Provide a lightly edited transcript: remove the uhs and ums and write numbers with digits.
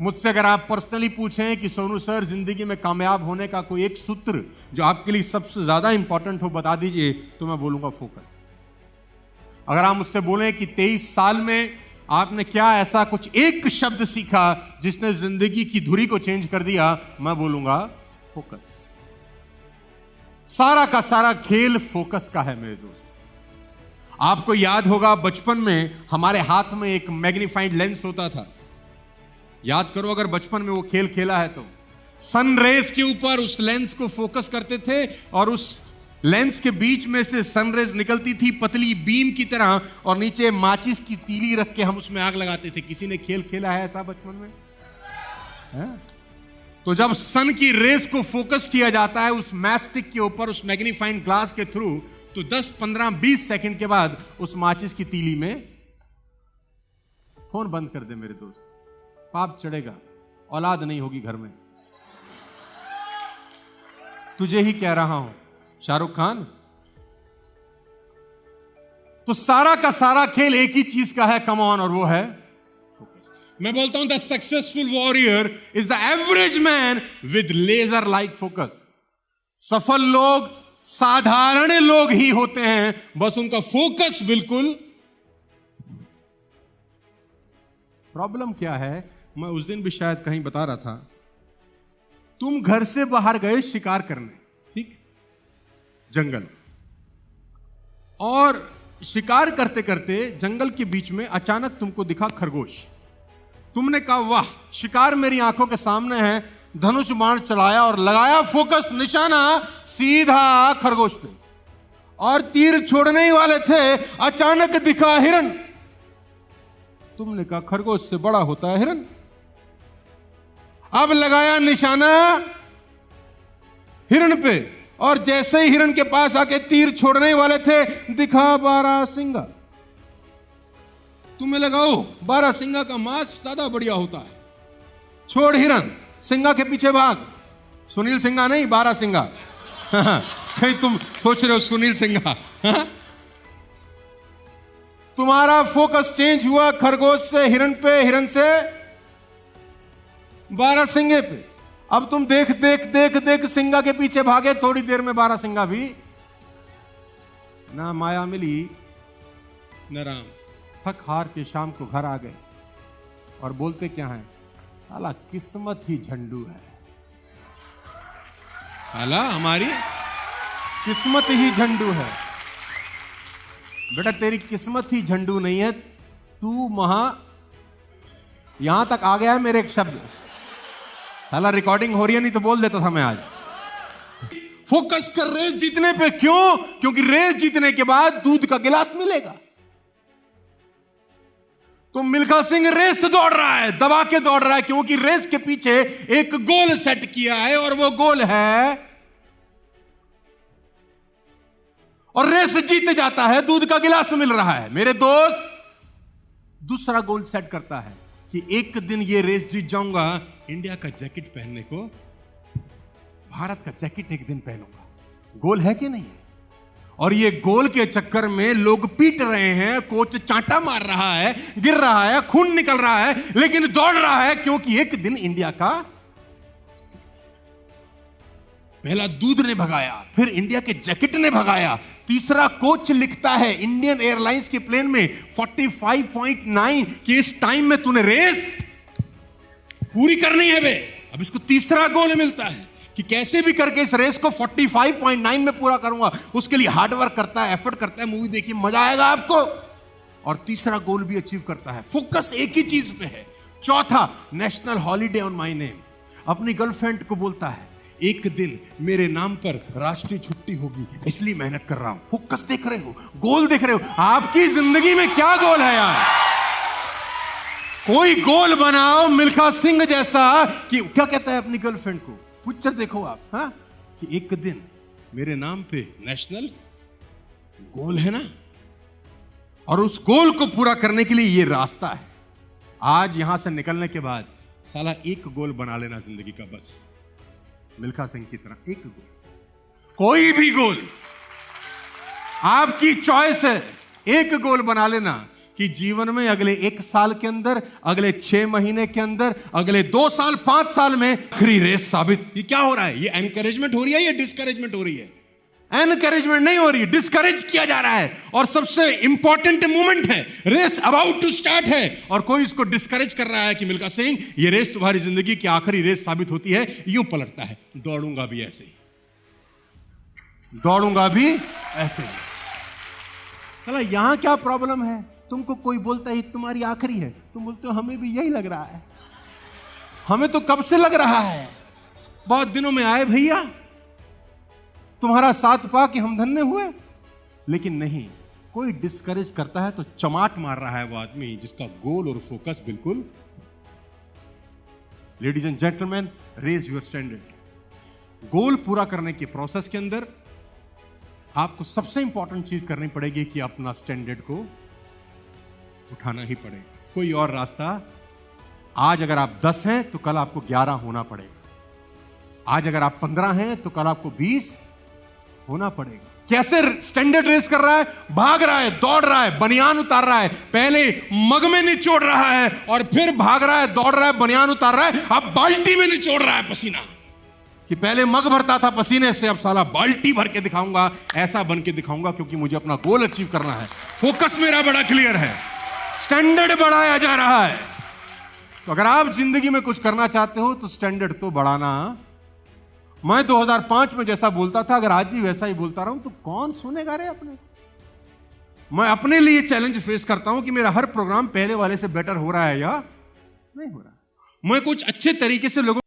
मुझसे अगर आप पर्सनली पूछें कि सोनू सर जिंदगी में कामयाब होने का कोई एक सूत्र जो आपके लिए सबसे ज्यादा इंपॉर्टेंट हो बता दीजिए, तो मैं बोलूंगा फोकस। अगर आप मुझसे बोलें कि 23 साल में आपने क्या ऐसा कुछ एक शब्द सीखा जिसने जिंदगी की धुरी को चेंज कर दिया, मैं बोलूंगा फोकस। सारा का सारा खेल फोकस का है मेरे दोस्त। आपको याद होगा बचपन में हमारे हाथ में एक मैग्नीफाइड लेंस होता था। याद करो अगर बचपन में वो खेल खेला है तो। सन रेज के ऊपर उस लेंस को फोकस करते थे और उस लेंस के बीच में से सन रेज निकलती थी पतली बीम की तरह, और नीचे माचिस की तीली रख के हम उसमें आग लगाते थे। किसी ने खेल खेला है ऐसा बचपन में? तो जब सन की रेस को फोकस किया जाता है उस मैस्टिक के ऊपर, उस मैग्नीफाइंग ग्लास के थ्रू, तो 10, 15, 20 सेकंड के बाद उस माचिस की तीली में फोन बंद कर दे मेरे दोस्त, पाप चढ़ेगा, औलाद नहीं होगी घर में। तुझे ही कह रहा हूं शाहरुख खान। तो सारा का सारा खेल एक ही चीज का है, कम ऑन, और वो है फोकस। मैं बोलता हूं the successful warrior is the average man with laser like focus. सफल लोग साधारण लोग ही होते हैं, बस उनका फोकस बिल्कुल। प्रॉब्लम क्या है, मैं उस दिन भी शायद कहीं बता रहा था, तुम घर से बाहर गए शिकार करने, ठीक, जंगल, और शिकार करते करते जंगल के बीच में अचानक तुमको दिखा खरगोश। तुमने कहा वाह, शिकार मेरी आंखों के सामने है, धनुष बाण चलाया और लगाया फोकस, निशाना सीधा खरगोश पे, और तीर छोड़ने ही वाले थे, अचानक दिखा हिरन। तुमने कहा खरगोश से बड़ा होता है हिरन। अब लगाया निशाना हिरन पे, और जैसे ही हिरन के पास आके तीर छोड़ने वाले थे, दिखा बारहसिंगा। तुम्हें लगाओ बारहसिंगा का मांस ज्यादा बढ़िया होता है, छोड़ हिरन, सिंगा के पीछे भाग। सुनील सिंगा नहीं, बारहसिंगा। कहीं तुम सोच रहे हो सुनील सिंगा। तुम्हारा फोकस चेंज हुआ खरगोश से हिरन पे, हिरन से बारहसिंगे पे। अब तुम देख देख देख देख सिंगा के पीछे भागे, थोड़ी देर में बारहसिंगा भी ना माया मिली न राम। थक हार के शाम को घर आ गए और बोलते क्या है, साला किस्मत ही झंडू है, साला हमारी किस्मत ही झंडू है। बेटा तेरी किस्मत ही झंडू नहीं है, तू यहां तक आ गया है मेरे एक शब्द। साला रिकॉर्डिंग हो रही है, नहीं तो बोल देता था मैं आज। फोकस कर रेस जीतने पे। क्यों? क्योंकि रेस जीतने के बाद दूध का गिलास मिलेगा। तो मिल्खा सिंह रेस दौड़ रहा है, दबा के दौड़ रहा है, क्योंकि रेस के पीछे एक गोल सेट किया है, और वो गोल है, और रेस जीत जाता है, दूध का गिलास मिल रहा है। मेरे दोस्त दूसरा गोल सेट करता है कि एक दिन ये रेस जीत जाऊंगा, इंडिया का जैकेट पहनने को, भारत का जैकेट एक दिन पहनूंगा। गोल है कि नहीं? और ये गोल के चक्कर में लोग पीट रहे हैं, कोच चांटा मार रहा है, गिर रहा है, खून निकल रहा है, लेकिन दौड़ रहा है, क्योंकि एक दिन इंडिया का पहला दूध ने भगाया, फिर इंडिया के जैकेट ने भगाया। तीसरा कोच लिखता है इंडियन एयरलाइंस के प्लेन में 45.9 कि इस टाइम में तूने रेस पूरी करनी है बे। अब इसको तीसरा गोल मिलता है कि कैसे भी करके इस रेस को 45.9 में पूरा करूंगा। उसके लिए हार्डवर्क करता है, एफर्ट करता है। मूवी देखिए, मजा आएगा आपको। और तीसरा गोल भी अचीव करता है। फोकस एक ही चीज पे है। चौथा, national holiday on my name. अपनी गर्लफ्रेंड को बोलता है एक दिन मेरे नाम पर राष्ट्रीय छुट्टी होगी, इसलिए मेहनत कर रहा हूं। फोकस देख रहे हो, गोल देख रहे हो। आपकी जिंदगी में क्या गोल है यार? कोई गोल बनाओ मिल्खा सिंह जैसा कि क्या कहता है अपनी गर्लफ्रेंड को, पिक्चर देखो आप, हाँ, कि एक दिन मेरे नाम पे नेशनल गोल है ना, और उस गोल को पूरा करने के लिए ये रास्ता है। आज यहां से निकलने के बाद साला एक गोल बना लेना जिंदगी का, बस मिल्खा सिंह की तरह एक गोल, कोई भी गोल आपकी चॉइस है। एक गोल बना लेना कि जीवन में अगले 1 साल के अंदर, अगले 6 महीने के अंदर, अगले 2 साल, 5 साल में आखिरी रेस साबित। ये क्या हो रहा है? ये एनकरेजमेंट हो रही है या डिस्करेजमेंट हो रही है? एनकरेजमेंट नहीं हो रही, डिस्करेज किया जा रहा है। और सबसे इंपॉर्टेंट मोमेंट है, रेस अबाउट टू स्टार्ट है, और कोई इसको डिस्करेज कर रहा है कि मिल्खा सिंह, ये रेस तुम्हारी जिंदगी की आखिरी रेस साबित होती है। यूं पलटता है, दौड़ूंगा भी ऐसे ही, दौड़ूंगा भी ऐसे ही। चला, यहां क्या प्रॉब्लम है? तुमको कोई बोलता है तुम्हारी आखिरी है, तुम बोलते हो हमें भी यही लग रहा है, हमें तो कब से लग रहा है, बहुत दिनों में आए भैया, तुम्हारा साथ पा के हम धन्य हुए। लेकिन नहीं, कोई डिस्करेज करता है तो चमाट मार रहा है वो आदमी जिसका गोल और फोकस बिल्कुल। Ladies and gentleman, raise your standard. Goal पूरा करने के प्रोसेस के अंदर आपको सबसे इंपॉर्टेंट चीज करनी पड़ेगी कि अपना स्टैंडर्ड को उठाना ही पड़ेगा, कोई और रास्ता। आज अगर आप 10 हैं तो कल आपको 11 होना पड़ेगा। आज अगर आप 15 हैं तो कल आपको 20 होना पड़ेगा। कैसे स्टैंडर्ड रेस कर रहा है? भाग रहा है, दौड़ रहा है, बनियान उतार रहा है, पहले मग में निचोड़ रहा है और फिर भाग रहा है, दौड़ रहा है, बनियान उतार रहा है, अब बाल्टी में निचोड़ रहा है पसीना। कि पहले मग भरता था पसीने से, अब साला बाल्टी भर के दिखाऊंगा, ऐसा बन के दिखाऊंगा, क्योंकि मुझे अपना गोल अचीव करना है। फोकस मेरा बड़ा क्लियर है, स्टैंडर्ड बढ़ाया जा रहा है। तो अगर आप जिंदगी में कुछ करना चाहते हो तो स्टैंडर्ड तो बढ़ाना। मैं 2005 में जैसा बोलता था, अगर आज भी वैसा ही बोलता रहूं तो कौन सुनेगा रे अपने। मैं अपने लिए चैलेंज फेस करता हूं कि मेरा हर प्रोग्राम पहले वाले से बेटर हो रहा है या नहीं हो रहा। मैं कुछ अच्छे तरीके से लोगों